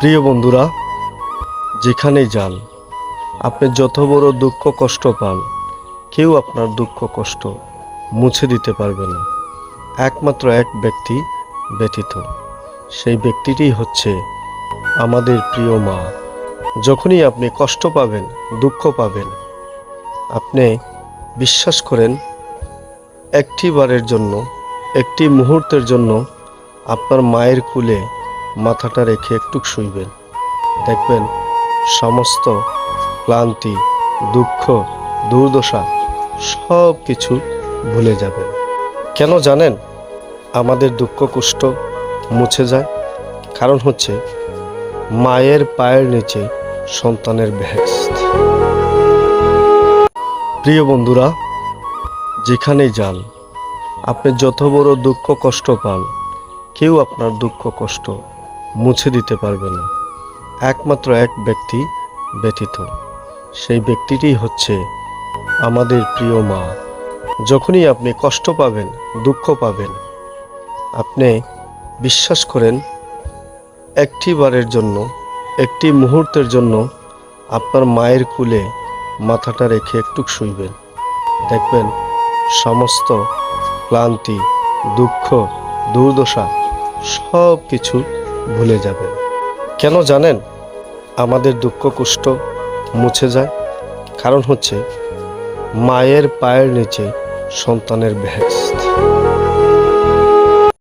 প্রিয় বন্ধুরা, যেখানেই যান আপনি যত বড় দুঃখ কষ্ট পান, কেউ আপনার দুঃখ কষ্ট মুছে দিতে পারবে না, একমাত্র এক ব্যক্তি ব্যতীত। সেই ব্যক্তিটি হচ্ছে আমাদের প্রিয় মা। যখনই আপনি কষ্ট পাবেন, দুঃখ পাবেন, আপনি বিশ্বাস করেন একটি বারের জন্য, একটি মুহূর্তের জন্য আপনার মায়ের কোলে মাথাটা রেখে একটু শুইবেন। দেখবেন সমস্ত ক্লান্তি, দুঃখ, দুর্দশা সব কিছু ভুলে যাবেন। কেন জানেন আমাদের দুঃখ কষ্ট মুছে যায়? কারণ হচ্ছে মায়ের পায়ের নিচে সন্তানের বেহেশত। প্রিয় বন্ধুরা, যেখানেই যান আপনি যত বড় দুঃখ কষ্ট পান, কেউ আপনার দুঃখ কষ্ট মুছে দিতে পারবে না, একমাত্র এক ব্যক্তি ব্যতীত। সেই ব্যক্তিটি হচ্ছে আমাদের প্রিয় মা। যখনই আপনি কষ্ট পাবেন, দুঃখ পাবেন, আপনি বিশ্বাস করেন একটি বারের জন্য, একটি মুহূর্তের জন্য আপনার মায়ের কোলে মাথাটা রেখে একটু শুইবেন। দেখবেন সমস্ত ক্লান্তি, দুঃখ, দুর্দশা সব কিছু ভুলে যাবেন। কেন জানেন আমাদের দুঃখ কষ্ট মুছে যায়? কারণ হচ্ছে মায়ের পায়ের নিচে সন্তানের বেহেশত।